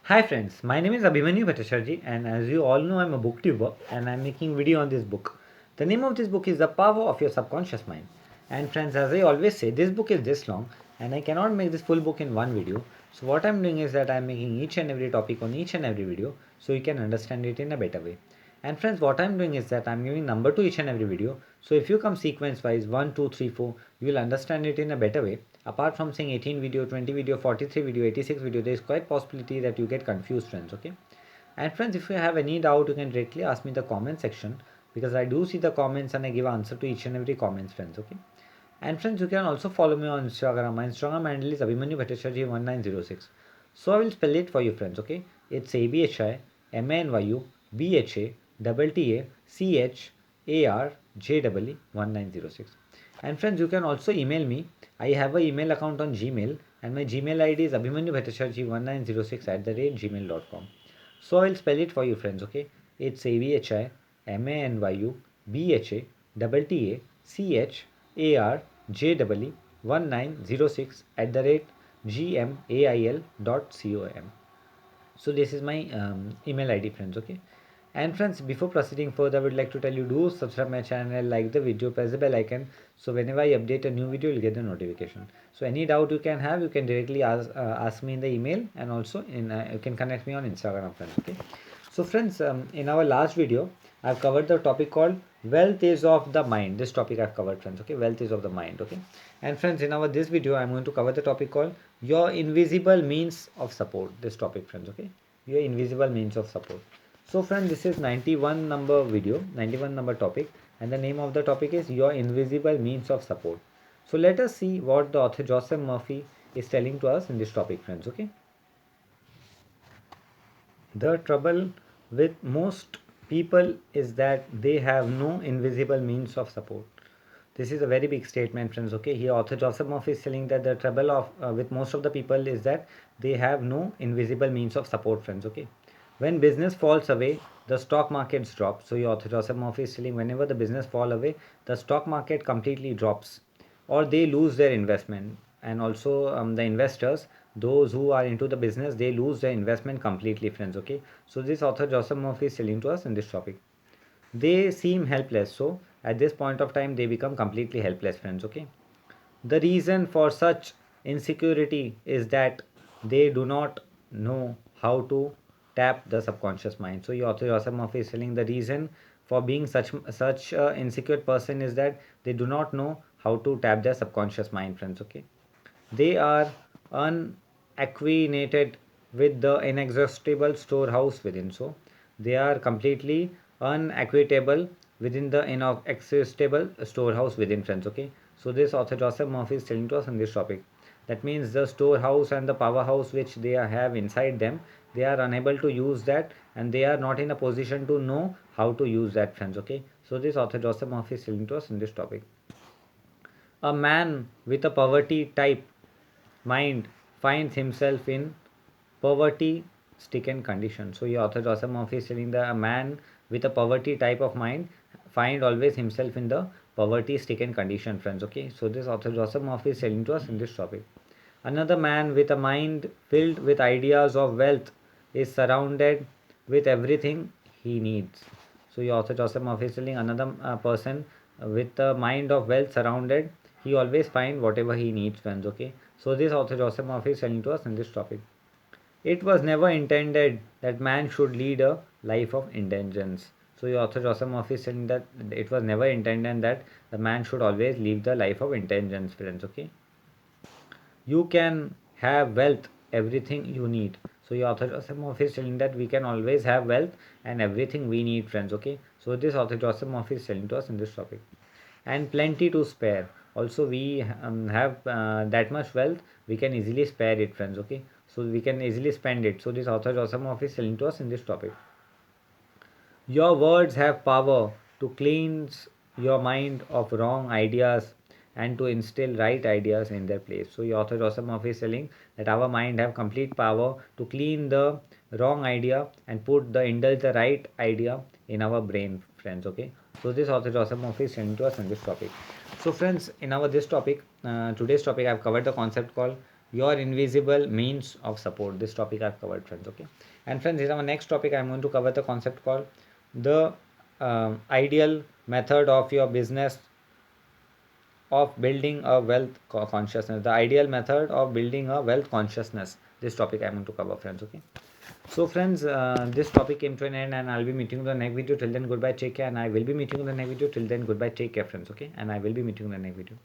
Hi friends, my name is Abhimanyu Bhattacharjee and as you all know I'm a booktuber and I'm making video on this book. The name of this book is The Power of Your Subconscious Mind. And friends, as I always say, this book is this long and I cannot make this full book in one video. So what I'm doing is that I'm making each and every topic on each and every video so you can understand it in a better way. And friends, what I'm doing is that I'm giving number to each and every video. So if you come sequence wise 1, 2, 3, 4, you will understand it in a better way. Apart from saying 18 video, 20 video, 43 video, 86 video, there is quite possibility that you get confused friends, okay? And friends, if you have any doubt, you can directly ask me in the comment section because I do see the comments and I give answer to each and every comments friends, okay? And friends, you can also follow me on Instagram. My Instagram handle is Abhimanyu Bhattacharjee 1906. So I will spell it for you friends, okay? It's ABHIMANYU BHA TTACHARJEE 1906. And friends, you can also email me. I have a email account on Gmail and my Gmail ID is abhimanyubhattacharjee1906@gmail.com. So I will spell it for you friends, okay? It's ABHIMANYU BHA TTACHARJEE 1906 @gmail.com. So this is my email ID friends, okay? And friends, before proceeding further, I would like to tell you, do subscribe my channel, like the video, press the bell icon, so whenever I update a new video you'll get the notification. So any doubt you can have, you can directly ask me in the email, and also you can connect me on Instagram friends, okay? So friends, in our last video I've covered the topic called wealth is of the mind. This topic I've covered friends, okay? Wealth is of the mind, okay? And friends, in our this video I'm going to cover the topic called your invisible means of support. This topic friends, okay? Your invisible means of support. So friends, this is 91 number video, 91 number topic, and the name of the topic is your invisible means of support. So let us see what the author Joseph Murphy is telling to us in this topic friends, okay? The trouble with most people is that they have no invisible means of support. This is a very big statement friends, okay? Here author Joseph Murphy is telling that the trouble of with most of the people is that they have no invisible means of support friends, okay? When business falls away, the stock markets drop. So your author Joseph Murphy is telling whenever the business fall away, the stock market completely drops or they lose their investment. And also the investors, those who are into the business, they lose their investment completely friends, okay? So this author Joseph Murphy is telling to us in this topic. They seem helpless, so at this point of time they become completely helpless friends, okay? The reason for such insecurity is that they do not know how to tap the subconscious mind. So your author Joseph Murphy is telling the reason for being such a insecure person is that they do not know how to tap their subconscious mind friends, okay? They are unacquainted with the inexhaustible storehouse within. So they are completely unaquatable within the inexhaustible storehouse within friends, okay? So this author Joseph Murphy is telling to us on this topic. That means the storehouse and the powerhouse which they have inside them, they are unable to use that and they are not in a position to know how to use that friends, okay? So this author Joseph Murphy is telling to us in this topic. A man with a poverty type mind finds himself in poverty stricken condition. So your author Joseph Murphy is telling that a man with a poverty type of mind find always himself in the poverty stricken condition friends, okay? So this author Joseph Murphy is telling to us in this topic. Another man with a mind filled with ideas of wealth is surrounded with everything he needs. So your author Joseph Murphy is telling another person with a mind of wealth surrounded, he always find whatever he needs friends, okay? So this author Joseph Murphy is telling to us in this topic. It was never intended that man should lead a life of indigence. So your author Joseph Murphy is saying that it was never intended that the man should always live the life of indigence friends, okay? You can have wealth, everything you need. So your author Joseph Murphy is telling that we can always have wealth and everything we need friends, okay? So this author Joseph Murphy is telling to us in this topic. And plenty to spare. Also we have that much wealth, we can easily spare it friends, okay? So we can easily spend it. So this author Joseph Murphy is telling to us in this topic. Your words have power to cleanse your mind of wrong ideas and to instill right ideas in their place. So your author Joseph Murphy is telling that our mind have complete power to clean the wrong idea and indulge the right idea in our brain friends, okay? So this author Joseph Murphy is telling to us on this topic. So friends, in our this topic, today's topic, I've covered the concept called your invisible means of support. This topic I've covered, friends. Okay, and friends, in our next topic I'm going to cover the concept called the ideal method of your business of building a wealth consciousness. The ideal method of building a wealth consciousness. This topic I'm going to cover, friends. Okay, so friends, this topic came to an end, and I'll be meeting you in the next video. Till then, goodbye, take care, and I will be meeting you in the next video. Till then, goodbye, take care, friends. Okay, and I will be meeting you in the next video.